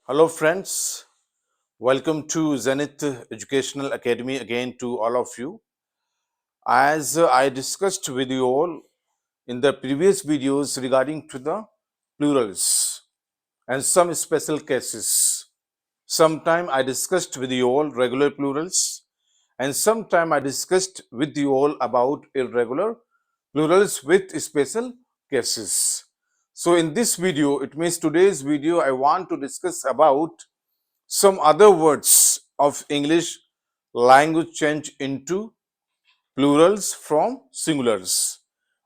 Hello, friends. Welcome to Zenith Educational Academy again to all of you. As I discussed with you all in the previous videos regarding to the plurals and some special cases. Sometime I discussed with you all regular plurals and sometime I discussed with you all about irregular plurals with special cases. So in this video, it means today's video, I want to discuss about some other words of English language change into plurals from singulars.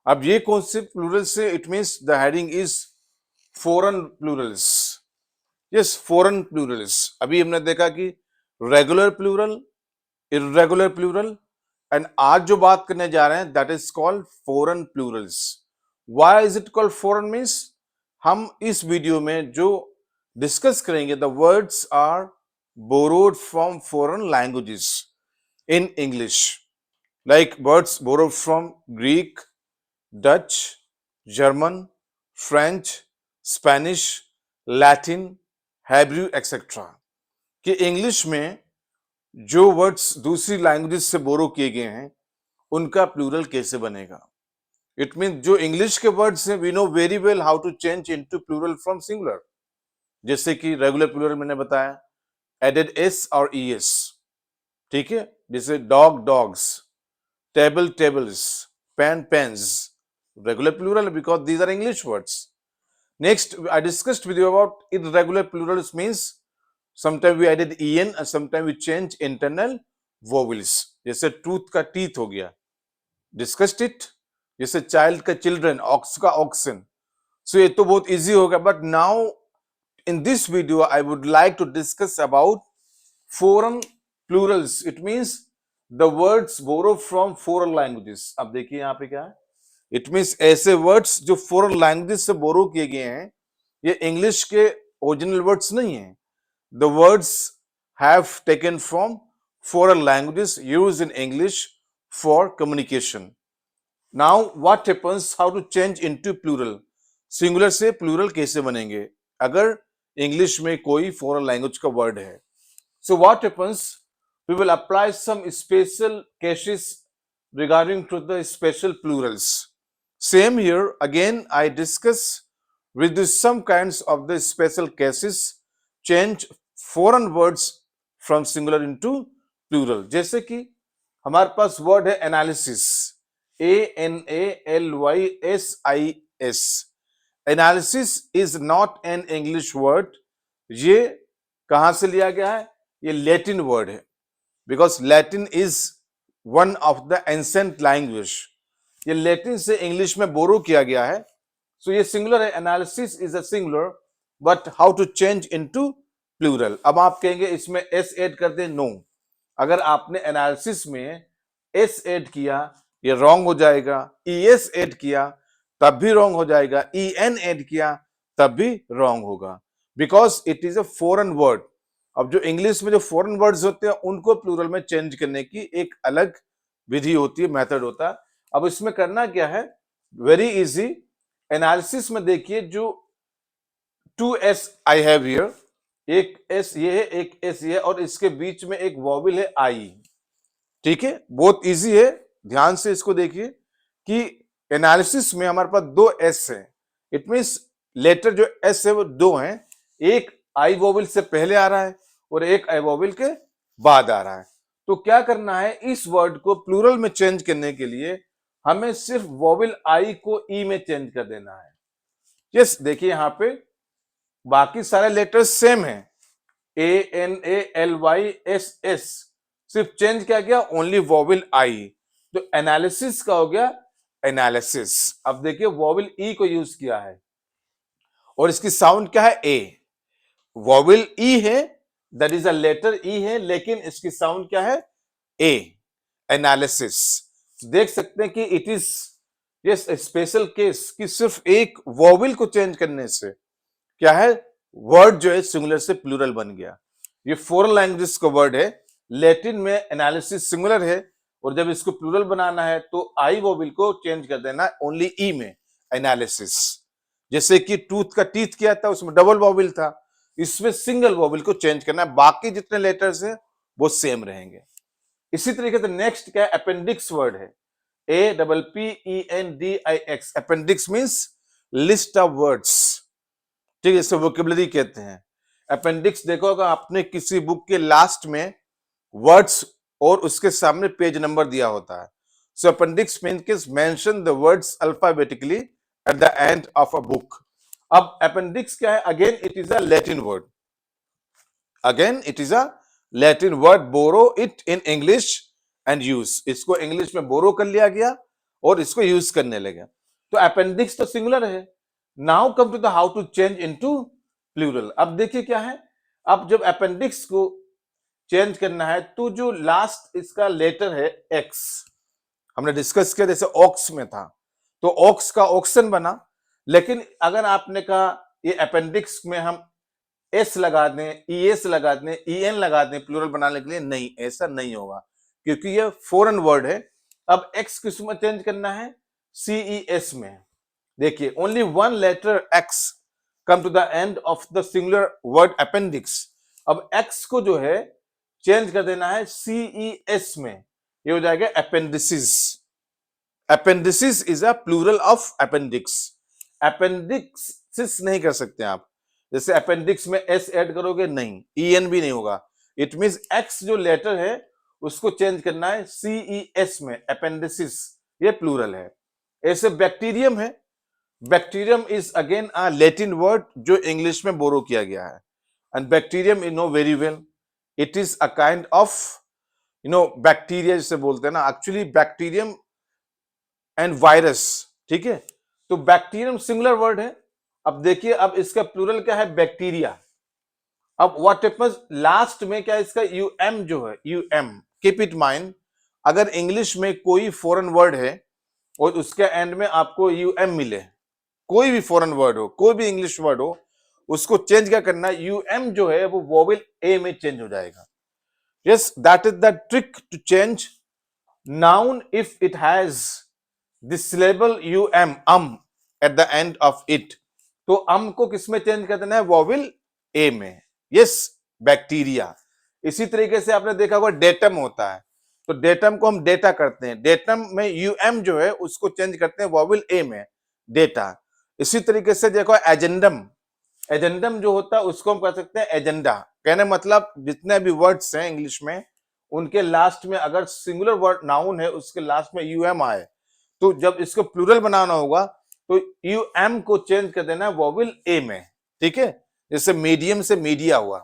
अब ये कौन से plural से? It means the heading is foreign plurals. Yes, foreign plurals. अभी हमने देखा कि regular plural, irregular plural, and आज जो बात करने जा रहे हैं that is called foreign plurals. Why is it called foreign? Means हम इस वीडियो में जो डिस्कस करेंगे the words are borrowed from foreign languages in English, like words borrowed from Greek, Dutch, German, French, Spanish, Latin, Hebrew, etc. कि English में जो words दूसरी languages से बोरो किए गए हैं उनका प्लूरल कैसे बनेगा. इट मीन जो इंग्लिश के वर्ड्स हैं we know very well how to change into plural from singular. जैसे कि रेगुलर प्लूरल मैंने बताया, एडेड एस और ई एस. ठीक है, जैसे dog dogs, table tables, pen pens, regular plural because these are English words. Next I discussed with you about irregular plurals means sometimes we added en and sometimes we change internal vowels. जैसे tooth का teeth हो गया, discussed it. जैसे child का children, aux का oxen. सो ये तो बहुत इजी होगा. But now in this video I would like to discuss about foreign plurals. It means the words borrowed from foreign languages. अब देखिए यहाँ पे क्या है. It means ऐसे words जो foreign languages से borrow किए गए हैं, ये English के original words नहीं हैं. The words have taken from foreign languages used in English for communication. Now what happens? How to change into plural? Singular से plural कैसे बनेंगे अगर इंग्लिश में कोई फॉरेन लैंग्वेज का वर्ड है? So what happens? We will apply some special cases regarding to the special plurals. Same here again I discuss with some kinds of the special cases change foreign words from singular into plural. जैसे कि हमारे पास word है analysis, ANALYSIS. Analysis is not an English word. ये कहां से लिया गया है? ये लैटिन वर्ड है, because Latin is one of the ancient language. ये लैटिन से इंग्लिश में बोरो किया गया है. सो ये सिंगुलर है. Analysis is a singular, but how to change into plural? अब आप कहेंगे इसमें एस ऐड कर दे. नो, अगर आपने एनालिसिस में एस ऐड किया ये रॉन्ग हो जाएगा. ES ऐड किया तब भी रॉन्ग हो जाएगा. EN ऐड किया तब भी रॉन्ग होगा, because it is a foreign word. अब जो इंग्लिश में जो फॉरेन वर्ड्स होते हैं उनको प्लूरल में चेंज करने की एक अलग विधि होती है, मेथड होता है. अब इसमें करना क्या है? Very easy. एनालिसिस में देखिए जो 2S आई हैव हियर, एक S ये है, एक S ये है, और इसके बीच में एक वॉवल है I. ठीक है, बहुत इजी है. ध्यान से इसको देखिए कि एनालिसिस में हमारे पास दो एस है. इट मींस लेटर जो एस है वो दो हैं. एक आई वोवेल से पहले आ रहा है और एक आई वोवेल के बाद आ रहा है. तो क्या करना है? इस वर्ड को प्लूरल में चेंज करने के लिए हमें सिर्फ वोवेल आई को ई में चेंज कर देना है. यस, देखिए यहां पे बाकी सारे लेटर्स सेम है, ANALYSS. सिर्फ चेंज क्या गया? ओनली वोवेल आई. तो एनालिसिस का हो गया एनालिसिस. अब देखिए वॉवेल ई को यूज किया है और इसकी साउंड क्या है? ए. वॉवेल ई है, दैट इज अ लेटर ई है, लेकिन इसकी साउंड क्या है? ए. एनालिसिस. देख सकते हैं कि it is yes special case कि सिर्फ एक वॉवेल को चेंज करने से क्या है? वर्ड जो है सिंगुलर से प्लूरल बन गया. ये फॉरेन लैंग्वेज का वर्ड है. लैटिन में एनालिसिस सिंगुलर है और जब इसको प्लूरल बनाना है तो आई वोवेल को चेंज कर देना ओनली ई में, एनालिसिस. जैसे कि टूथ का टीथ किया था उसमें डबल वोवेल था, इसमें सिंगल वोवेल को चेंज करना है, बाकी जितने लेटर्स हैं वो सेम रहेंगे। इसी तरीके से नेक्स्ट क्या है, अपेंडिक्स वर्ड है, APPENDIX। Appendix means list of words, ठीक है, इसे वोकेबलरी कहते हैं। अपेंडिक्स देखो अगर आपने किसी बुक के लास्ट में वर्ड्स और उसके सामने पेज नंबर दिया होता है। So appendix means mention the words alphabetically at the end of a book. अब अपेंडिक्स क्या है, again it is a Latin word, again it is a Latin word, borrow it in English and use. इसको English में borrow कर लिया गया और इसको यूज करने लगे। तो अपेंडिक्स तो सिंगुलर है। Now come to the how to change into plural. अब देखिए क्या है, अब जब अपेंडिक्स को चेंज करना है तो जो लास्ट इसका लेटर है एक्स, हमने डिस्कस किया जैसे ऑक्स में था, तो ऑक्स का ऑक्सन बना। लेकिन अगर आपने कहा ये अपेंडिक्स में हम एस लगा दें, ईएस लगा दें, ईएन लगा दें प्लूरल बनाने के लिए, नहीं, ऐसा नहीं होगा क्योंकि ये फॉरेन वर्ड है। अब एक्स किसमें चेंज करना है, सीईएस में। देखिए only one letter X come to the end of the singular word appendix. अब एक्स को जो है चेंज कर देना है सीईएस में, ये हो जाएगा appendices. Appendices is a plural of appendix. Appendixes नहीं कर सकते आप, जैसे अपेंडिक्स में एस ऐड करोगे नहीं, ईएन भी नहीं होगा। इट मींस एक्स जो लेटर है उसको चेंज करना है सीईएस में, अपेंडिसिस, ये प्लूरल है। ऐसे बैक्टीरियम है, bacterium is again a Latin word जो इंग्लिश में बोरो किया गया है। And bacterium you know very well, it is a kind of bacteria जिसे बोलते हैं ना, एक्चुअली बैक्टीरियम एंड वायरस, ठीक है। तो बैक्टीरियम सिंगुलर वर्ड है। अब देखिए अब इसका प्लूरल क्या है, बैक्टीरिया। अब व्हाट हैपेंस, लास्ट में क्या इसका यूएम जो है, यूएम, कीप इट माइंड, अगर इंग्लिश में कोई फॉरेन वर्ड है और उसके एंड में आपको यूएम मिले, कोई भी फॉरेन वर्ड हो, कोई भी इंग्लिश वर्ड हो, उसको चेंज क्या करना है, यूएम जो है वो वोवेल ए में चेंज हो जाएगा। Yes, that is the trick to change noun if it has this syllable um, at the end of it. तो को किसमें चेंज कर देना है, वोवेल ए में। Yes, bacteria. इसी तरीके से आपने देखा होगा डेटम होता है, तो डेटम को हम डेटा करते हैं, डेटम में यूएम जो है उसको चेंज करते हैं वोवेल ए में, डेटा। इसी तरीके से देखो एजेंडम, एजेंडम जो होता है उसको हम कह सकते हैं एजेंडा। कहने मतलब जितने भी वर्ड्स हैं इंग्लिश में उनके लास्ट में अगर सिंगुलर वर्ड नाउन है उसके लास्ट में यूएम आए, तो जब इसको प्लूरल बनाना होगा तो यूएम को चेंज कर देना है वोवेल ए में, ठीक है। जैसे मीडियम से मीडिया हुआ,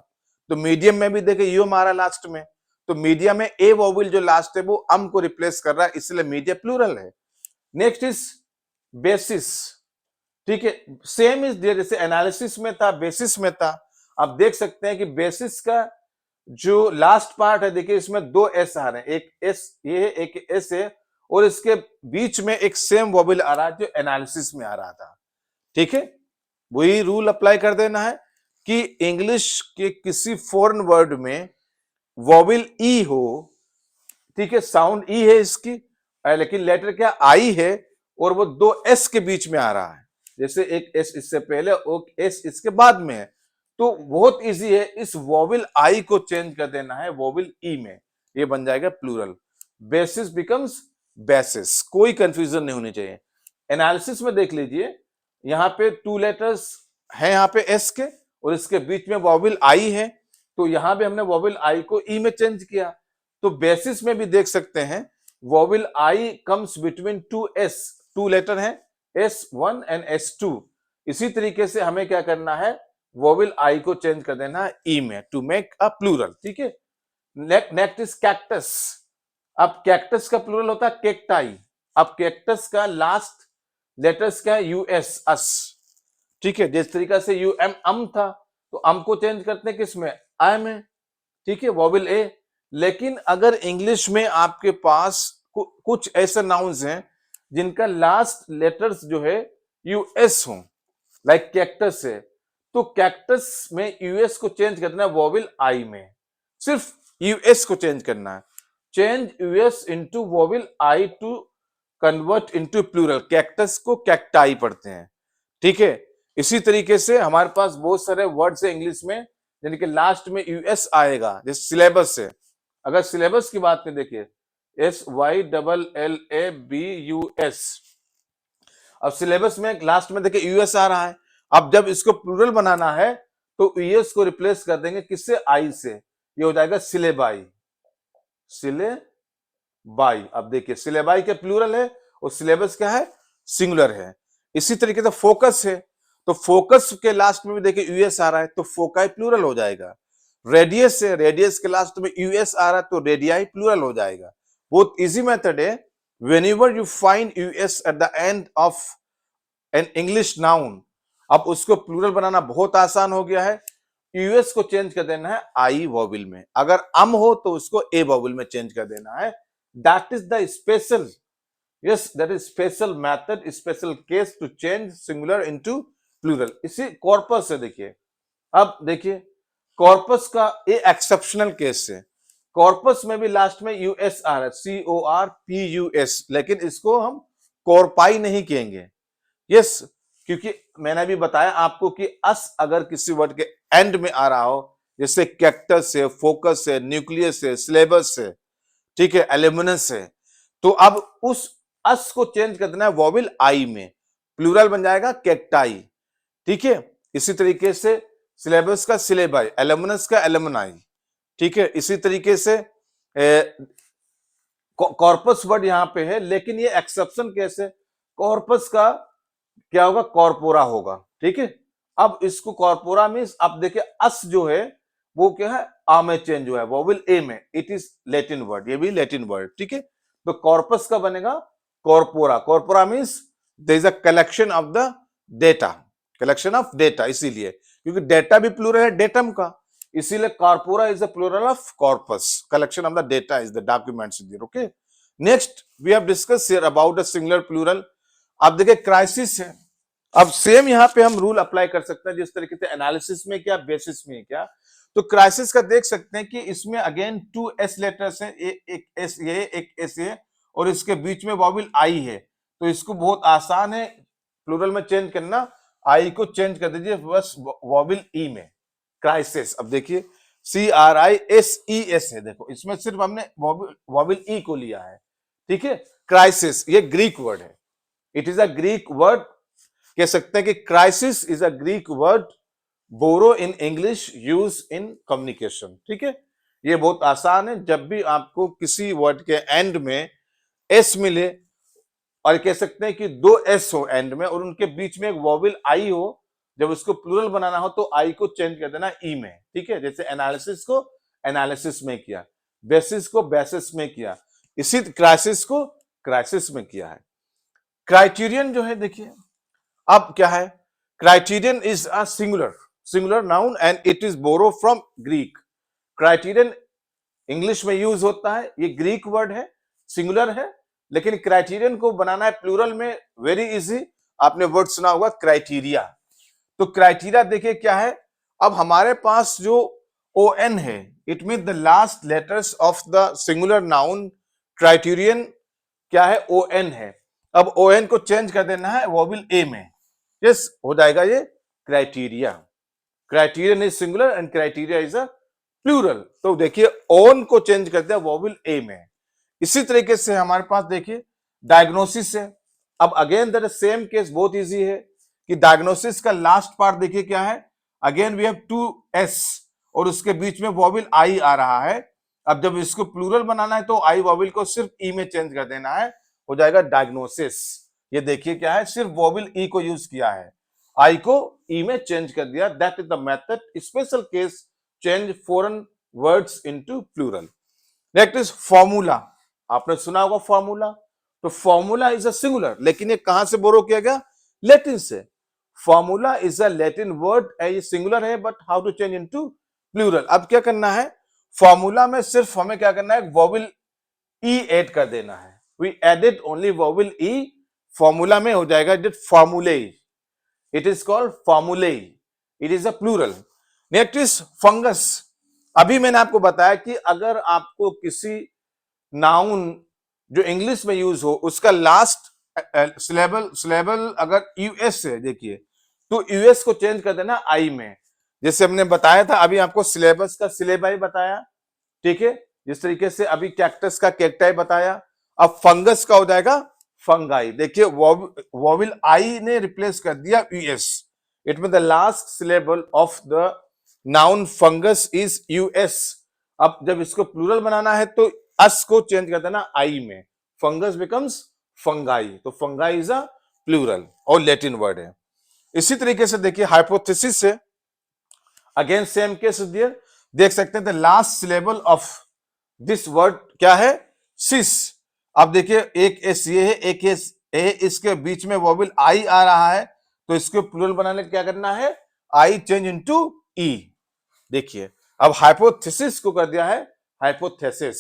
तो मीडियम में भी देखे यूएम आ रहा है लास्ट में, तो मीडिया में ए वोवेल जो लास्ट है वो को रिप्लेस कर रहा है, इसलिए मीडिया प्लूरल है। नेक्स्ट इज बेसिस, ठीक है, सेम इज देयर, जैसे एनालिसिस में था, बेसिस में था। आप देख सकते हैं कि बेसिस का जो लास्ट पार्ट है, देखिए इसमें दो एस आ रहे हैं, एक एस ये है, एक एस है, और इसके बीच में एक सेम वोवेल आ रहा है जो एनालिसिस में आ रहा था, ठीक है। वही रूल अप्लाई कर देना है कि इंग्लिश के किसी फॉरेन वर्ड में वोवेल ई हो, ठीक है, साउंड ई है इसकी, लेकिन लेटर क्या आई है, और वो दो एस के बीच में आ रहा है, जैसे एक एस इससे पहले और एस इसके बाद में है, तो बहुत इजी है, इस वोवेल आई को चेंज कर देना है वोवेल ई में, ये बन जाएगा प्लूरल। बेसिस बिकम्स बेसिस, कोई कंफ्यूजन नहीं होनी चाहिए। एनालिसिस में देख लीजिए, यहाँ पे टू लेटर्स है यहाँ पे एस के, और इसके बीच में वोवेल आई है, तो यहां पे हमने वोवेल आई को ई में चेंज किया। तो बेसिस में भी देख सकते हैं vowel I comes between two S, two letter है S1 एंड S2। इसी तरीके से हमें क्या करना है, वोवेल आई को चेंज कर देना है ई में टू मेक अ प्लूरल, ठीक है। Next is cactus. अब कैक्टस का प्लूरल होता है केक्टाई। अब कैक्टस का लास्ट लेटर्स क्या है, यूएस, अस, ठीक है। जिस तरीके से यूएम था, तो को चेंज करते हैं किसमें, आई में, ठीक है, वोवेल ए। लेकिन अगर इंग्लिश में आपके पास कुछ ऐसे नाउन्स हैं जिनका लास्ट लेटर्स जो है यूएस हो, लाइक कैक्टस है, तो कैक्टस में यूएस को चेंज करना है वोवेल आई में, सिर्फ यूएस को चेंज करना है, change us into vowel I to convert into plural. Cactus को कैक्टाई पढ़ते हैं, ठीक है। इसी तरीके से हमारे पास बहुत सारे वर्ड्स है इंग्लिश में यानी कि लास्ट में यूएस आएगा, जैसे सिलेबस से। अगर सिलेबस की बात करें, देखिए SYLLABUS, अब सिलेबस में लास्ट में देखिए यूएस आ रहा है। अब जब इसको प्लूरल बनाना है तो यूएस को रिप्लेस कर देंगे किससे? आई से, ये हो जाएगा सिलेबाई। सिलेबाई, अब देखिए सिलेबाई क्या प्लूरल है और सिलेबस क्या है? सिंगुलर है। इसी तरीके से फोकस है, तो फोकस के लास्ट में भी देखिए यूएस आ रहा है तो फोकाई प्लूरल हो जाएगा। रेडियस है, रेडियस के लास्ट में यूएस आ रहा है तो रेडियाई प्लूरल हो जाएगा। बहुत इजी मेथड है। Whenever you find US eight the end of an English noun, अब उसको प्लूरल बनाना बहुत आसान हो गया है। यूएस को चेंज कर देना है आई वॉविल में, अगर अम हो तो उसको ए वॉविल में चेंज कर देना है। That is the special, yes that is special method, special case to change singular into plural. इसी कॉर्पस है, देखिए अब देखिए कॉर्पस का ये एक्सेप्शनल केस है। कॉर्पस में भी लास्ट में यूएस आ रहा है, CORPUS, लेकिन इसको हम कॉर्पाई नहीं कहेंगे। यस, क्योंकि मैंने भी बताया आपको कि अस अगर किसी वर्ड के एंड में आ रहा हो, जैसे कैक्टस है, फोकस है, न्यूक्लियस है, सिलेबस है, ठीक है, एल्यूमिनस है, तो अब उस अस को चेंज कर देना है वॉविल आई में, प्लूरल बन जाएगा कैक्टाई। ठीक है, इसी तरीके से सिलेबस का सिलेबाई, एल्यूमिनस का एल्यूमिनाई। ठीक है, इसी तरीके से कॉर्पस वर्ड यहां पे है, लेकिन ये एक्सेप्शन केस है। कॉर्पस का क्या होगा? कॉर्पोरा होगा। ठीक है, अब इसको कॉर्पोरा मीन्स, अब देखिए अस जो है वो क्या है? आ में चेंज हुआ है, वोविल ए में। इट इज लैटिन वर्ड, ये भी लैटिन वर्ड। ठीक है, तो कॉर्पस का बनेगा corpora. Corpora means there is a collection of the data, collection of data, इसीलिए क्योंकि डेटा भी प्लूरल है डेटम का, इसीलिए corpora is the plural of corpus, collection of the data is the documents there. Okay, next we have discuss here about the singular plural. अब देखिए crisis है, अब सेम यहां पे हम रूल अप्लाई कर सकते हैं जिस तरीके से एनालिसिस में क्या, बेसिस में क्या। तो क्राइसिस का देख सकते हैं कि इसमें अगेन 2 एस लेटर्स हैं, एक एस ये, एक एस ये, और इसके बीच में वॉविल आई है, तो इसको बहुत आसान है प्लूरल में चेंज करना। आई को चेंज कर दीजिए बस वॉविल ई में, क्राइसिस। अब देखिए CRISES है, देखो इसमें सिर्फ हमने वॉविल ई को लिया है। ठीक है, क्राइसिस ये ग्रीक वर्ड है, it is a Greek word. कह सकते हैं कि crisis is a Greek word borrow in English use in communication. ठीक है, ये बहुत आसान है। जब भी आपको किसी वर्ड के एंड में एस मिले, और कह सकते हैं कि 2 एस हो एंड में और उनके बीच में एक वॉविल आई हो, जब उसको प्लूरल बनाना हो तो आई को चेंज कर देना ई में। ठीक है, जैसे एनालिसिस को एनालिसिस में किया, बेसिस को बेसिस में किया, इसी क्राइसिस को क्राइसिस में किया है। क्राइटेरियन जो है, देखिए अब क्या है? Criterion is a singular noun and it is borrow from Greek. Criterion English में यूज होता है, ये ग्रीक वर्ड है, सिंगुलर है, लेकिन क्राइटेरियन को बनाना है प्लूरल में, वेरी इजी। आपने वर्ड सुना होगा क्राइटेरिया। तो क्राइटेरिया देखिए क्या है, अब हमारे पास जो ओ एन है, it mean the last letters of the singular noun. Criterion क्या है? ओ एन है। अब ओ एन को चेंज कर देना है वॉविल ए में, यस हो जाएगा ये criteria. Criterion is singular and criteria is a plural. तो देखिए ओन को चेंज कर दिया वॉविल ए में। इसी तरीके से हमारे पास देखिए डायग्नोसिस है। अब अगेन दैट सेम केस, बहुत इजी है कि डायग्नोसिस का लास्ट पार्ट देखिए क्या है, अगेन वी हैव 2 एस और उसके बीच में वॉविल आई आ रहा है। अब जब इसको प्लूरल बनाना है तो आई वॉविल को सिर्फ ई में चेंज कर देना है, हो जाएगा डायग्नोसिस। ये देखिए क्या है, सिर्फ वॉविल ई को यूज किया है, आई को ई में चेंज कर दिया। That is the method, special case, change foreign words into plural. Next is formula. आपने सुना होगा फॉर्मूला, तो फॉर्मूला इज अ सिंगुलर, लेकिन ये कहां से बोरो किया गया? लैटिन से। Formula is a Latin word, ये सिंगुलर है but how to change into plural. अब क्या करना है, फॉर्मूला में सिर्फ हमें क्या करना है, वॉविल ई ऐड कर देना है। We added only vowel E, formula में हो जाएगा formulae, it is called formulae, it is a plural. Next is fungus. अभी मैंने आपको बताया कि अगर आपको किसी नाउन जो इंग्लिश में यूज हो उसका लास्ट सिलेबल अगर यूएस है, देखिए तो यूएस को चेंज कर देना आई में। जैसे हमने बताया था अभी आपको सिलेबस का सिलेबाई बताया, ठीक है, जिस तरीके से अभी कैक्टस का कैक्टाई बताया, अब फंगस का हो जाएगा फंगाई। देखिए वोविल आई ने रिप्लेस कर दिया US, it mean the last syllable of the noun fungus is US. अब जब इसको प्लूरल बनाना है तो अस को चेंज कर देना आई में, फंगस बिकम्स फंगाई, तो फंगाई इज अ प्लूरल और लैटिन वर्ड है। इसी तरीके से देखिए हाइपोथेसिस से अगेन सेम केस दियर, देख सकते हैं the last syllable of this word क्या है, सिस। अब देखिए एक एस ये है, एक एस ए, इसके बीच में वोवेल आई आ रहा है, तो इसको प्लूरल बनाने क्या करना है, आई चेंज इनटू ई। देखिए अब हाइपोथेसिस को कर दिया है हाइपोथेसिस।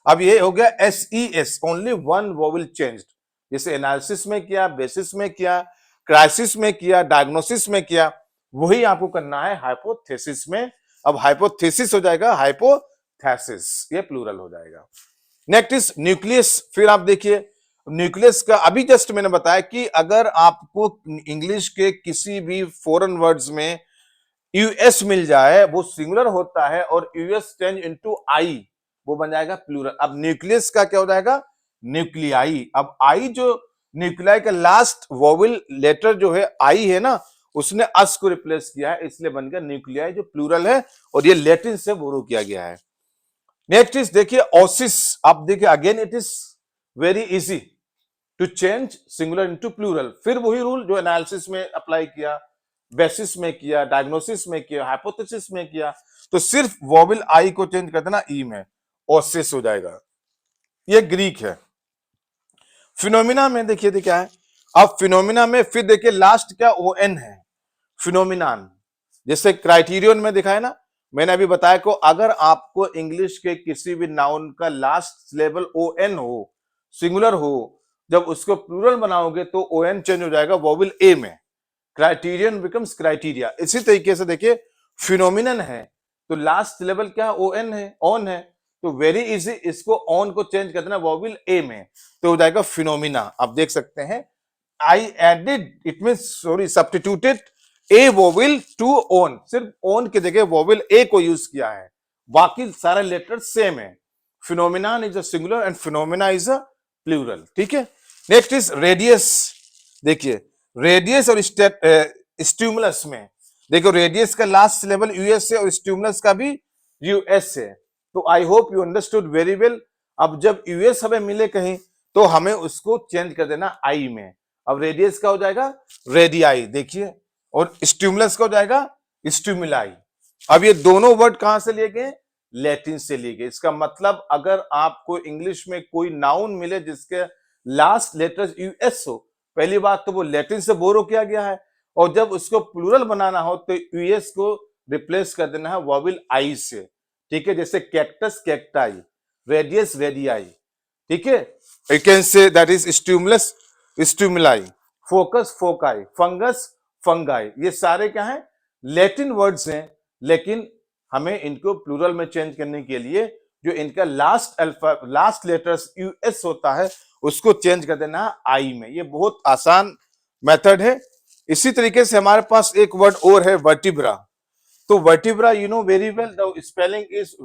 अब ये हो गया S E S, only one vowel changed, जैसे एनालिसिस में किया, बेसिस में किया, क्राइसिस में किया, डायग्नोसिस में किया, वही आपको करना है हाइपोथेसिस में। अब हाइपोथेसिस हो जाएगा हाइपोथेसिस, ये प्लूरल हो जाएगा। Next is nucleus. फिर आप देखिए न्यूक्लियस का अभी जस्ट मैंने बताया कि अगर आपको इंग्लिश के किसी भी फॉरेन वर्ड्स में यूएस मिल जाए, वो सिंगुलर होता है और यूएस चेंज इनटू आई, वो बन जाएगा प्लूरल। अब न्यूक्लियस का क्या हो जाएगा, न्यूक्लियाई। अब आई जो न्यूक्लियाई का लास्ट वोवेल लेटर जो है आई है ना, उसने अस को रिप्लेस किया है, इसलिए बन गया न्यूक्लियाई जो प्लूरल है, और ये लैटिन से बोरो किया गया है। नेक्स्ट इज देखिए ओसिस। आप देखिए again it is very easy to change singular into plural. फिर वही रूल जो एनालिसिस में अप्लाई किया, बेसिस में किया, डायग्नोसिस में किया, हाइपोथेसिस में किया, तो सिर्फ वोवेल आई को चेंज कर देना ई में, ओसिस हो जाएगा। ये ग्रीक है। फिनोमिना में देखिए क्या है, अब फिनोमिना में फिर देखिए लास्ट क्या ओ एन है, फिनोमिनान। जैसे क्राइटेरियन में दिखाया ना, मैंने अभी बताया को अगर आपको इंग्लिश के किसी भी नाउन का लास्ट सिलेबल ओ एन हो, सिंगुलर हो, जब उसको प्लूरल बनाओगे तो ओ एन चेंज हो जाएगा वोवेल ए में, क्राइटेरियन बिकम्स क्राइटेरिया। इसी तरीके से देखिए फिनोमिनन है तो लास्ट सिलेबल क्या ओ एन है, ऑन है, तो वेरी इजी, इसको ऑन को चेंज कर देना वोवेल ए में, तो हो जाएगा फिनोमिना। आप देख सकते हैं I added, it mean sorry substituted a vowel to on, सिर्फ ओन की जगह वोवेल ए को यूज किया है, बाकी सारे लेटर सेम है। Phenomenon is a singular and phenomena is a plural, ठीक है। Next is radius. देखिए रेडियस और स्टिमुलस में देखो, रेडियस का लास्ट सिलेबल यूएस है और स्टिमुलस का भी यूएस है, तो आई hope you understood very well. अब जब यूएस हमें मिले कहीं तो हमें उसको चेंज कर देना आई में। अब रेडियस का हो जाएगा रेडियाई, देखिए, और स्टिमुलस का हो जाएगा स्टिमुलाई। अब ये दोनों वर्ड कहां से लिए गए, लैटिन से लिए गए। इसका मतलब अगर आपको इंग्लिश में कोई नाउन मिले जिसके लास्ट लेटर्स यूएस हो, पहली बात तो वो लैटिन से बोरो किया गया है, और जब उसको प्लूरल बनाना हो तो यूएस को रिप्लेस कर देना है वोवेल आई से, ठीक है। जैसे कैक्टस कैक्टाई, रेडियस रेडियाई, ठीक है। You can say that is stimulus stimuli, focus foci, fungus fungi, ये सारे क्या हैं, लैटिन वर्ड्स हैं, लेकिन हमें इनको प्लूरल में चेंज करने के लिए जो इनका लास्ट लेटर्स यूएस होता है उसको चेंज कर देना आई में। ये बहुत आसान मेथड है। इसी तरीके से हमारे पास एक वर्ड और है वर्टिब्रा। तो vertebra you know very well, the spelling is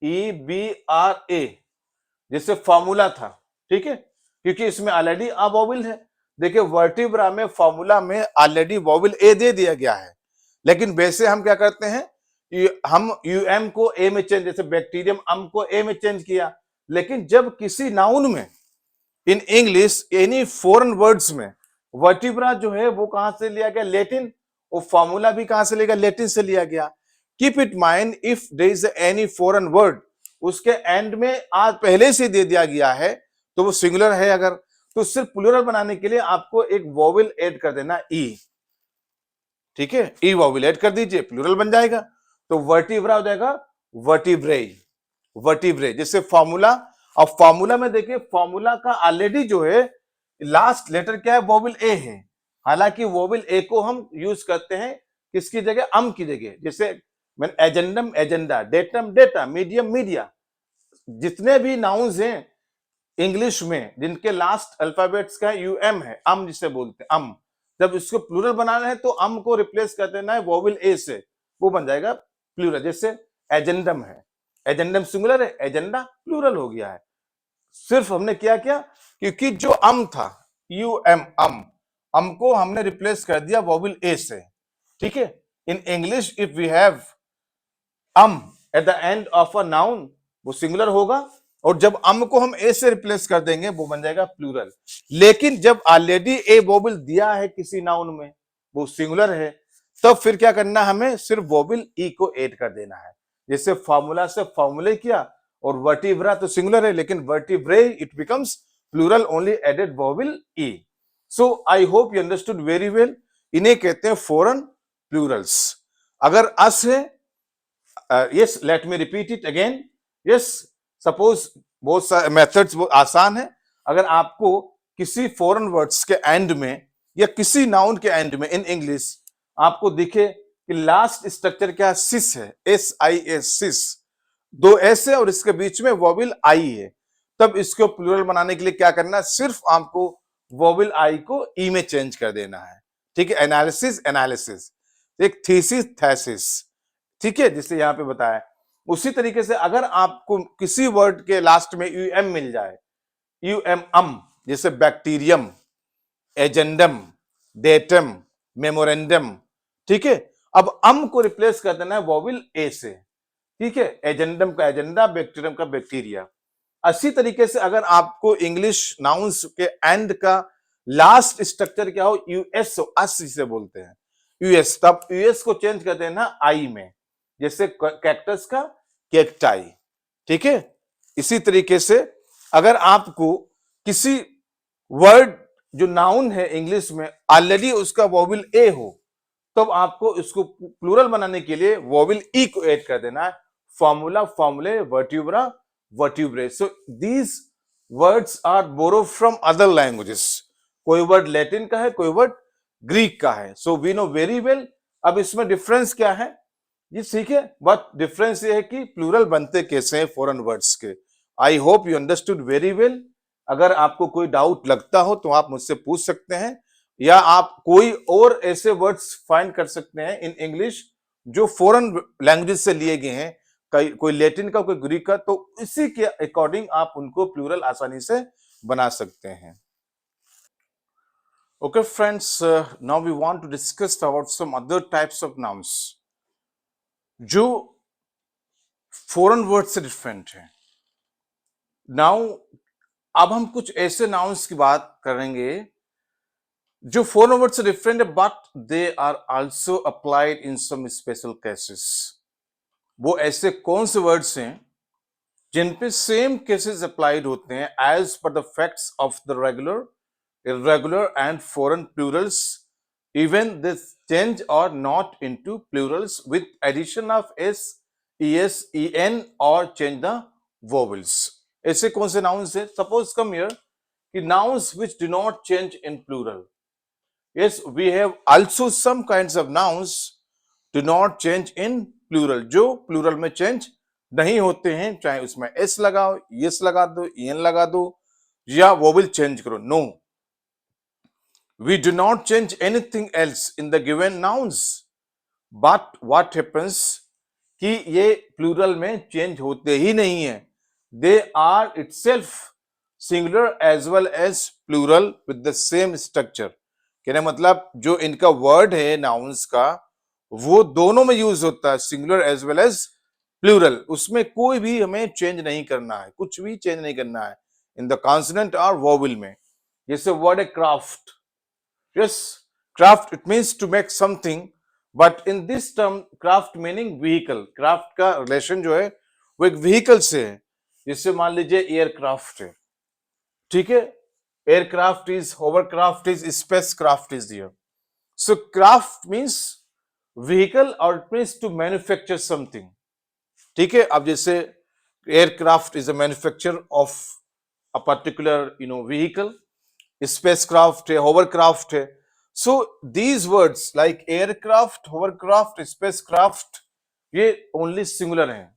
VERTEBRA, जैसे फॉर्मूला था, ठीक है, क्योंकि इसमें ऑलरेडी अ वोवेल है। देखिए वर्टिब्रा में फॉर्मूला में ऑलरेडी वोवेल ए दे दिया गया है, लेकिन वैसे हम क्या करते हैं, हम यूएम को ए में चेंज, जैसे बैक्टीरियम अम को ए में चेंज किया, लेकिन जब किसी नाउन में in English any foreign words में वर्टिब्रा जो है वो कहां से लिया गया, लैटिन, और फॉर्मूला भी कहां से लिया गया, लैटिन से लिया गया। Keep it mind if there is any foreign word, उसके एंड में आज पहले से दे दिया गया है तो वो सिंगुलर है, अगर तो सिर्फ प्लूरल बनाने के लिए आपको एक वोवेल ऐड कर देना ई, ठीक है, ई वोवेल ऐड कर दीजिए, प्लूरल बन जाएगा, तो वर्टिब्रा हो जाएगा वर्टिब्रे, वर्टिब्रे। जैसे फॉर्मूला, अब फॉर्मूला में देखिए फॉर्मूला का ऑलरेडी जो है लास्ट लेटर क्या है, वोवेल ए है, हालांकि वोवेल ए को हम यूज करते हैं किसकी जगह, अम की जगह, जैसे मैंने agendum agenda, datum data, medium media, जितने भी नाउन्स हैं इंग्लिश में जिनके लास्ट अल्फाबेट्स का यूएम है, अम जिसे बोलते हैं अम, जब इसको प्लूरल बनाना है तो अम को रिप्लेस कर देना है वोवेल ए से, वो बन जाएगा प्लूरल। जैसे एजेंडम है, एजेंडम सिंगुलर है, एजेंडा प्लूरल हो गया है। सिर्फ हमने क्या किया, क्योंकि जो अम था यू एम अम को हमने रिप्लेस कर दिया वोवेल ए से। ठीक है, in English if we have at the end of a noun वो सिंगुलर होगा, और जब को हम ए से रिप्लेस कर देंगे वो बन जाएगा प्लूरल। लेकिन जब ऑलरेडी ए वोवेल दिया है किसी नाउन में, वो सिंगुलर है, तब फिर क्या करना, हमें सिर्फ वोवेल ई को ऐड कर देना है। जैसे फार्मूला से फॉर्मूले किया, और वर्टिब्रा तो सिंगुलर है, लेकिन vertebrae it becomes plural only added vowel E. So I hope you understood very well. इन्हें कहते हैं फॉरेन प्लूरल्स। अगर अस है, yes, let me repeat it again. Yes, suppose बहुत सारे मेथड्स बहुत आसान है। अगर आपको किसी फॉरेन वर्ड्स के एंड में या किसी नाउन के एंड में इन इंग्लिश आपको दिखे कि लास्ट स्ट्रक्चर क्या सिस है, एस आई एस, सिस, दो एस है और इसके बीच में वोवेल आई है, तब इसको प्लूरल बनाने के लिए क्या करना है, सिर्फ आपको वोवेल आई को ई में चेंज कर देना है। ठीक है, एनालिसिस एनालिसिस, एक थीसिस थैसिस। ठीक है, जिससे यहां पे बताया। उसी तरीके से अगर आपको किसी वर्ड के लास्ट में यूएम मिल जाए, यूएम जैसे बैक्टीरियम, एजेंडम, डेटम, मेमोरेंडम। ठीक है, अब को रिप्लेस कर देना है वोवेल ए से। ठीक है, एजेंडम का एजेंडा, बैक्टीरियम का बैक्टीरिया। इसी तरीके से अगर आपको इंग्लिश नाउन्स के एंड का लास्ट स्ट्रक्चर क्या हो, यूएस हो, अस जिसे बोलते हैं यूएस, तब यूएस को चेंज कर देना आई में, जैसे कैक्टस का केक्टाई। ठीक है, इसी तरीके से अगर आपको किसी वर्ड जो नाउन है इंग्लिश में ऑलरेडी उसका वोवेल ए हो, तब आपको इसको प्लूरल बनाने के लिए वोवेल ई को ऐड कर देना है। Formula, formulae, vertebra, vertebrae. So these words are borrow from other languages. कोई वर्ड लैटिन का है, कोई वर्ड ग्रीक का है। So we know very well. अब इसमें डिफरेंस क्या है ये सीखे, बट डिफरेंस ये है कि प्लूरल बनते कैसे हैं फॉरेन वर्ड्स के। आई hope you understood very well. अगर आपको कोई डाउट लगता हो तो आप मुझसे पूछ सकते हैं, या आप कोई और ऐसे वर्ड्स फाइंड कर सकते हैं इन इंग्लिश जो फॉरेन लैंग्वेज से लिए गए हैं, कोई लैटिन का, कोई ग्रीक का, तो इसी के अकॉर्डिंग आप उनको प्लूरल आसानी से बना सकते हैं। Okay friends, now we want to discuss about some other types of nouns जो फॉरेन वर्ड से डिफरेंट है। नाउ अब हम कुछ ऐसे नाउन्स की बात करेंगे जो फॉरेन वर्ड से डिफरेंट है, but they are also applied in some special cases. वो ऐसे कौन से वर्ड्स हैं जिन पे सेम केसेस अप्लाइड होते हैं as per the facts of the regular, irregular and foreign plurals, even this change or not into plurals with addition of s, es, en or change the vowels. ऐसे कौन से nouns है? Suppose come here कि nouns which do not change in plural. Yes, we have also some kinds of nouns do not change in plural, जो plural में change नहीं होते हैं, चाहे उसमें s लगाओ, yes लगा दो, en लगा दो, या vowel change करो। No, we do not change anything else in the given nouns, but what happens कि ये प्लूरल में चेंज होते ही नहीं है। They are itself singular as well as plural with the same structure। कहने मतलब जो इनका वर्ड है नाउन्स का, वो दोनों में यूज होता है, singular as well as plural. उसमें कोई भी हमें चेंज नहीं करना है, कुछ भी चेंज नहीं करना है इन द कॉन्सोनेंट और वोवेल में। जैसे वर्ड है craft. Yes, craft it means to make something, but in this term craft meaning vehicle। craft का रिलेशन जो है वो एक व्हीकल से है। जिससे मान लीजिए एयरक्राफ्ट है, ठीक है, aircraft is, hovercraft is, spacecraft is there. So craft means vehicle और it means to manufacture something. ठीक है, अब जैसे aircraft is a manufacture of a particular vehicle, spacecraft है, होवरक्राफ्ट है। So these words like aircraft, hovercraft, spacecraft, ये only singular हैं।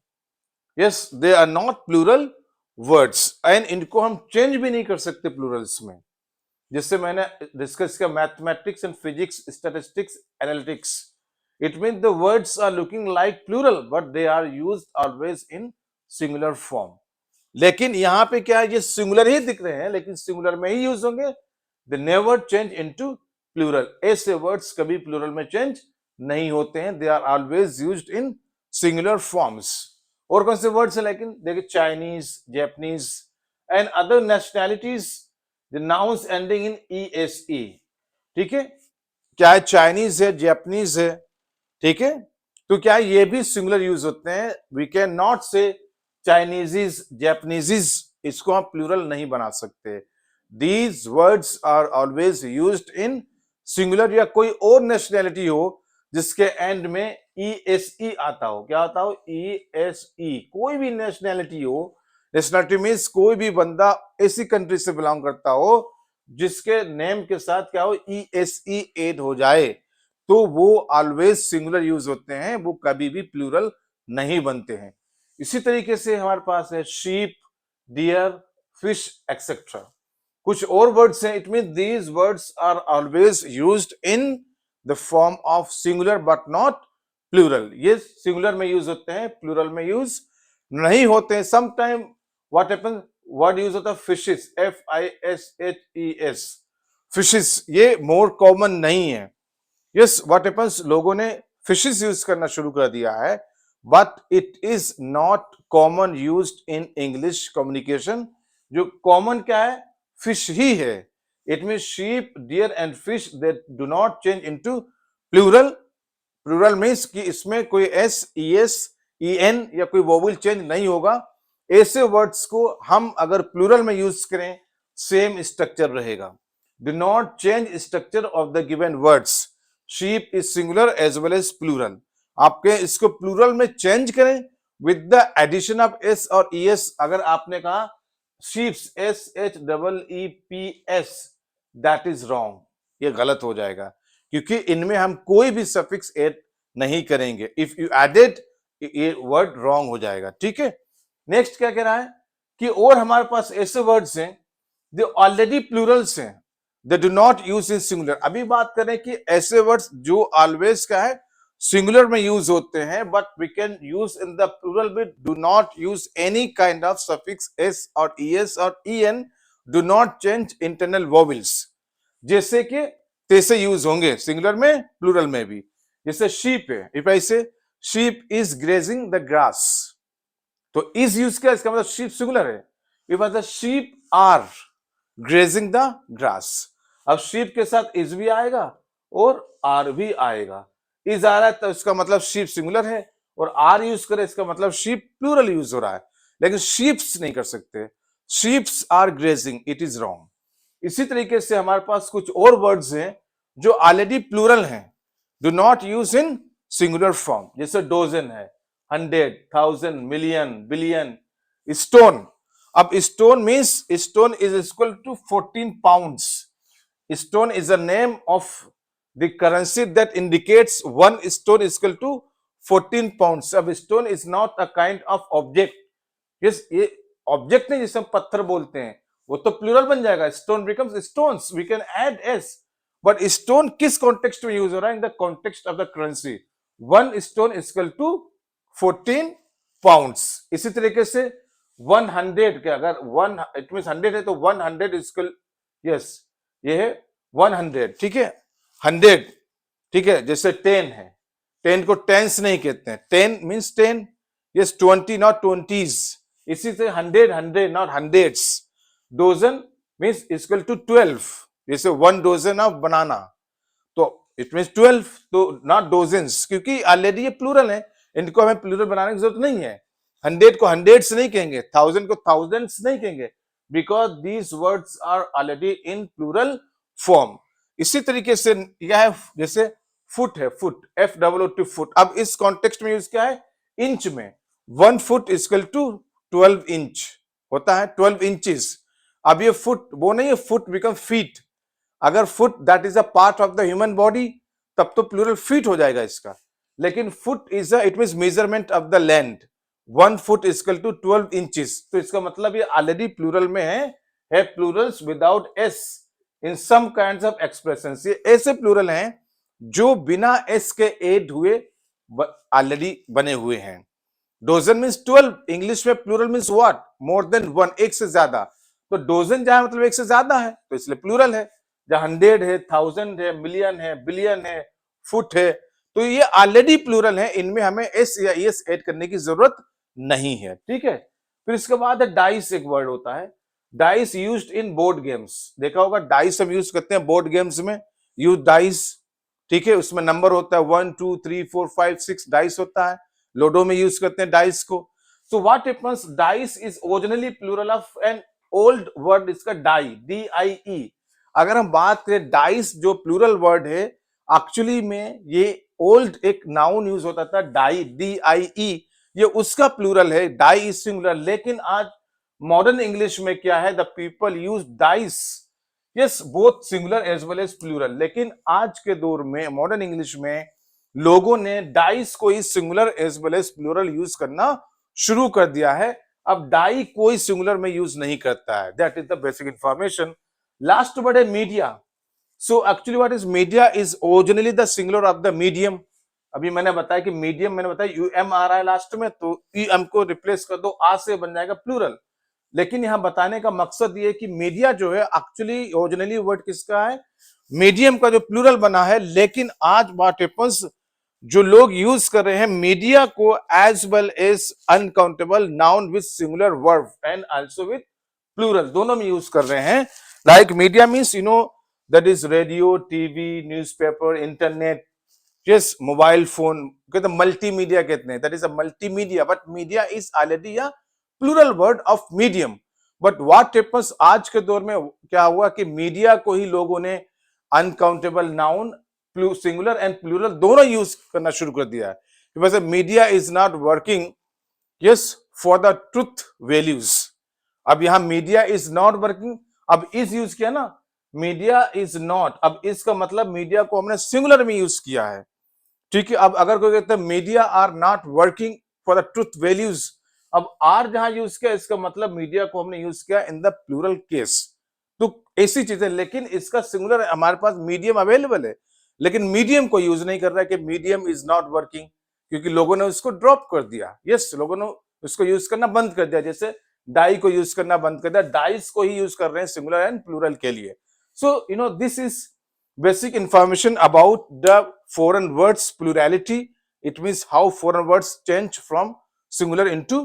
Yes, they are not plural words, and इनको हम चेंज भी नहीं कर सकते प्लूरल्स में। जिससे मैंने डिस्कस किया mathematics and physics, statistics, analytics, it mean the words are looking like plural but they are used always in singular form. लेकिन यहाँ पे क्या है, ये सिंगुलर ही दिख रहे हैं लेकिन सिंगुलर में ही यूज होंगे, they never change into plural. ऐसे वर्ड्स कभी प्लूरल में चेंज नहीं होते हैं, they are always used in singular forms. और कौन से वर्ड्स हैं, लेकिन देखिए Chinese, Japanese and other nationalities, the nouns ending in ESE, ठीक है, क्या है, चाइनीज है, जापानीज है, ठीक है, तो क्या ये भी सिंगुलर यूज होते हैं। वी कैन नॉट से चाइनीजीज, जापानीजीज, इसको हम प्लूरल नहीं बना सकते। These words are always used in singular, या कोई और नेशनैलिटी हो जिसके एंड में ESE आता हो, क्या आता हो, ESE, कोई भी नेशनैलिटी हो, नेशनैलिटी मीन्स कोई भी बंदा ऐसी कंट्री से बिलोंग करता हो जिसके नेम के साथ क्या हो, ESE एड हो जाए, तो वो ऑलवेज सिंगुलर यूज होते हैं, वो कभी भी प्लूरल नहीं बनते हैं। इसी तरीके से हमारे पास है शीप, डियर, फिश एक्सेट्रा। कुछ और वर्ड्स हैं, it mean these words are always used in the form of singular but not plural. ये सिंगुलर में यूज होते हैं, प्लूरल में यूज नहीं होते हैं। Sometime what happen, word use होता है फिशेस, FISHES, फिशेस, ये मोर कॉमन नहीं है। यस, व्हाट हैपन्स, लोगों ने फिशेस यूज करना शुरू कर दिया है, but it is not common used in English communication. जो कॉमन क्या है, फिश ही है। It mean sheep, deer and fish, they do not change into plural. Plural means कि इसमें कोई S, ES, EN या कोई वोवेल चेंज नहीं होगा। ऐसे वर्ड्स को हम अगर प्लूरल में यूज करें, सेम स्ट्रक्चर रहेगा। Do not change structure of the given words. Sheep is singular as well as plural. आपके इसको प्लूरल में चेंज करें with the addition of S और ES। अगर आपने कहा sheeps, SHEEPS, that is wrong, ये गलत हो जाएगा, क्योंकि इनमें हम कोई भी सफिक्स ऐड नहीं करेंगे। इफ यू एडेड, ये वर्ड रॉन्ग हो जाएगा, ठीक है। नेक्स्ट क्या कह रहा है कि और हमारे पास ऐसे वर्ड्स हैं जो ऑलरेडी प्लूरल्स हैं, दे do not use in singular. अभी बात करें कि ऐसे वर्ड्स जो ऑलवेज क्या है, सिंगुलर में यूज होते हैं, but we can use in the plural with, do not use any kind of suffix S और ES और EN, do not change internal vowels. जैसे कि तैसे यूज होंगे सिंगुलर में, प्लूरल में भी। जैसे शीप है, if I say sheep is grazing the grass, तो इज यूज किया, इसका मतलब शीप सिंगुलर है। If I say sheep are grazing the grass, अब शीप के साथ इज भी आएगा और आर भी आएगा। इज आ रहा है तो इसका मतलब शीप सिंगुलर है, और आर यूज करे इसका मतलब शीप प्लूरल यूज हो रहा है, लेकिन शीप्स नहीं कर सकते। Sheeps are grazing, it is wrong. इसी तरीके से हमारे पास कुछ और वर्ड्स हैं जो ऑलरेडी प्लूरल हैं, do not use in singular form. जैसे डोजन है, 100, 1000, मिलियन, बिलियन। स्टोन, अब stone means stone is equal to 14 pounds. Stone is a name of the currency that indicates one stone is equal to 14 pounds. अब stone is not a kind of object. Yes, ये object नहीं जिसे हम पत्थर बोलते हैं, वो तो प्लूरल बन जाएगा, stone becomes stones, we can add s, but stone किस कॉन्टेक्स्ट में यूज हो रहा है, in the context of the currency, one stone is equal to 14 pounds. इसी तरीके से 100 के अगर 1 इट मींस 100 है तो 100 is equal, यस ये है 100, ठीक है, 100, ठीक है। जैसे 10 है, 10 को टेंस नहीं कहते हैं, 10 मींस 10, यस 20 नॉट 20s। इसी से 100 100 not hundreds. Dozen means equal to 12, जैसे 1 डोजन ऑफ बनाना, तो इट मींस 12, तो नॉट डोजन्स, क्योंकि ऑलरेडी ये प्लूरल है, इनको हमें प्लूरल बनाने की जरूरत नहीं है। 100 को हंड्रेड्स नहीं कहेंगे, 1000 को थाउजेंड्स नहीं कहेंगे, because these words are already in plural form. इसी तरीके से यह है, जैसे फुट है, फुट, FOOT, फुट। अब इस कॉन्टेक्स्ट में यूज क्या है, इंच में, 1 फुट इक्वल टू 12 इंच होता है, 12 इंचेस। अब ये फुट वो नहीं है, फुट बिकम फीट। अगर foot that is a part of the human body, तब तो प्लूरल फीट हो जाएगा इसका, लेकिन foot is it means measurement of the land, 1 foot equal to 12 inches, तो इसका मतलब ये ऑलरेडी प्लूरल में है plurals without S in some kinds of expressions. ये ऐसे प्लूरल हैं जो बिना एस के एड हुए ऑलरेडी बने हुए हैं। डोजन मीन्स 12, इंग्लिश में plural means what, more than one, एक से ज्यादा। तो डोजन जहां मतलब एक से ज्यादा है तो इसलिए प्लूरल है। जहां 100 है, 1000 है, मिलियन है, बिलियन है, फुट है, तो ये ऑलरेडी प्लूरल है, इनमें हमें एस या एस ऐड करने की जरूरत नहीं है। ठीक है, फिर इसके बाद है डाइस, एक वर्ड होता है dice used in board games. देखा होगा डाइस हम यूज करते हैं बोर्ड गेम्स में, यूज डाइस। ठीक है, उसमें नंबर होता है 1 2 3 4 5 6 डाइस होता है। लूडो में यूज करते हैं डाइस को। So what happens, dice is originally plural of an old word, इसका डाई, DIE। अगर हम बात करें डाइस जो प्लूरल वर्ड है, एक्चुअली में ये ओल्ड एक नाउन यूज होता था डाई, DIE, ये उसका प्लूरल है, डाई इज सिंगुलर। लेकिन आज मॉडर्न इंग्लिश में क्या है, the people use dice, yes, both singular as well as plural. लेकिन आज के दौर में मॉडर्न इंग्लिश में लोगों ने डाइस को ही singular as well as plural use करना शुरू कर दिया है। अब डाई कोई सिंगुलर में यूज नहीं करता है। That is the basic information. Last word है media. So actually what is media is originally the singular of the medium. अभी मैंने बताया कि मीडियम, मैंने बताया UM आ रहा है लास्ट में, तो UM को रिप्लेस कर दो, आ से बन जाएगा प्लूरल। लेकिन यहां बताने का मकसद ये कि मीडिया जो है एक्चुअली ओरिजिनली वर्ड किसका है, मीडियम का जो प्लूरल बना है। लेकिन आज व्हाट हैपेंस, जो लोग यूज कर रहे हैं मीडिया को as well as uncountable noun with singular verb and also with plural, दोनों में यूज कर रहे हैं। Like media means that is radio, TV, newspaper, internet, yes, mobile phone, कहते मल्टीमीडिया कहते हैं, that is a multimedia. But media is already a plural word of medium. But what happens, आज के दौर में क्या हुआ कि मीडिया को ही लोगों ने uncountable noun, singular and plural दोनों यूज करना शुरू कर दिया है। वैसे media is not working, yes, for the truth values. अब यहां मीडिया इज नॉट वर्किंग, अब इज यूज किया ना, मीडिया इज नॉट, अब इसका मतलब मीडिया को हमने सिंगुलर में यूज किया है। ठीक है, अब अगर कोई कहता है media are not working for the truth values, अब आर जहां यूज किया इसका मतलब मीडिया को हमने यूज किया इन द प्लूरल केस। तो ऐसी चीजें, लेकिन इसका सिंगुलर हमारे पास मीडियम अवेलेबल है, लेकिन मीडियम को यूज नहीं कर रहा है कि मीडियम इज नॉट वर्किंग, क्योंकि लोगों ने उसको ड्रॉप कर दिया। यस, लोगों ने उसको यूज करना बंद कर दिया, जैसे डाई को यूज करना बंद कर दिया, डाइस को ही यूज कर रहे हैं सिंगुलर एंड प्लूरल के लिए। So this is basic information about the foreign words plurality. It means how foreign words change from singular into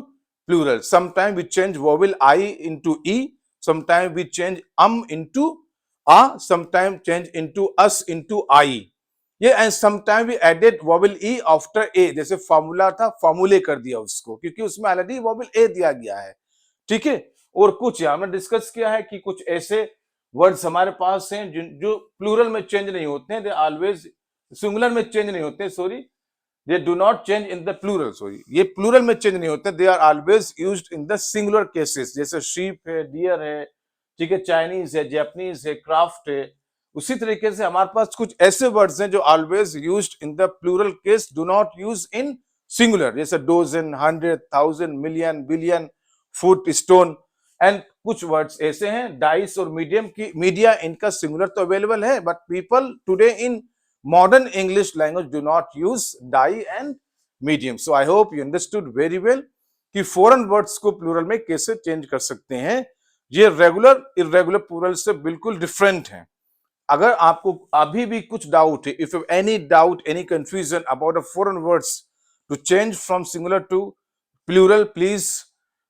plural. Sometimes we change vowel I into E, sometimes we change into a, sometimes change into us into I. Yeah, and sometimes we added vowel E after A, जैसे formula था फॉर्मूले कर दिया उसको, क्योंकि उसमें already vowel A दिया गया है। ठीक है, और कुछ हमने डिस्कस किया है कि कुछ ऐसे वर्ड्स हमारे पास हैं जो प्लूरल में चेंज नहीं होते हैं, दे ऑलवेज, सिंगुलर में चेंज नहीं होते, sorry, they do not change in the plural, sorry, ये प्लूरल में चेंज नहीं होते, they are always used in the singular cases, जैसे शीप है, डियर है, ठीक है, चाइनीज है, जापानीज है, क्राफ्ट है। उसी तरीके से हमारे पास कुछ ऐसे वर्ड्स हैं जो always used in the plural case, do not use in singular, जैसे dozen, 100, 1000, million, billion, foot, stone. And कुछ वर्ड्स ऐसे हैं डाइस और मीडियम की, मीडिया इनका सिंगुलर तो अवेलेबल है, but people today in modern English language do not use die and medium. So I hope you understood very well कि foreign words को प्लूरल में कैसे चेंज कर सकते हैं। ये रेगुलर इरेगुलर प्लूरल से बिल्कुल डिफरेंट है। अगर आपको अभी भी कुछ डाउट है, if you any doubt, any confusion about the foreign words to change from singular to plural, please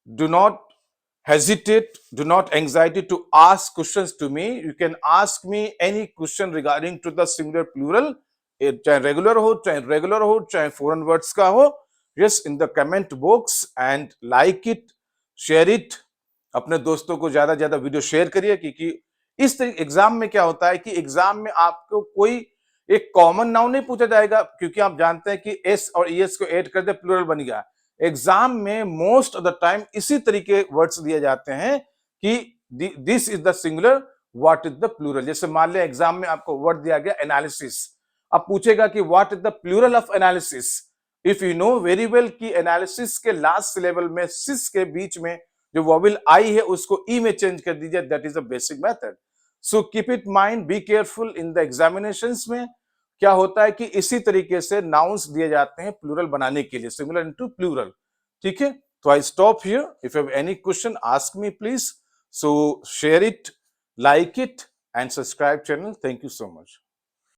do not hesitate, do not anxiety to ask questions to me. You can ask me any question regarding to the singular plural, चाहे regular हो, चाहे regular हो, चाहे foreign words का हो, yes, in the comment box, and like it, share it, अपने दोस्तों को ज्यादा ज्यादा वीडियो शेयर करिए, क्योंकि इस तरीके एग्जाम में क्या होता है कि एग्जाम में आपको कोई एक कॉमन नाउन नहीं पूछा जाएगा, क्योंकि आप जानते हैं कि एस और ईएस को ऐड कर दे प्लूरल बन गया। एग्जाम में मोस्ट ऑफ द टाइम इसी तरीके वर्ड्स दिए जाते हैं कि this is the singular, what is the plural. जैसे मान लिया एग्जाम में आपको वर्ड दिया गया एनालिसिस, अब पूछेगा कि what is the plural of analysis. If you know very well कि एनालिसिस के लास्ट सिलेबल में सिस के बीच में जो वोवेल आई है उसको ई में चेंज कर दीजिए, that is the basic method. So keep it mind, be careful in the examinations में क्या होता है कि इसी तरीके से नाउन्स दिए जाते हैं प्लूरल बनाने के लिए, सिंगुलर इनटू प्लूरल। ठीक है, तो I stop here. If you have any question ask me please. So share it, like it and subscribe channel. Thank you so much.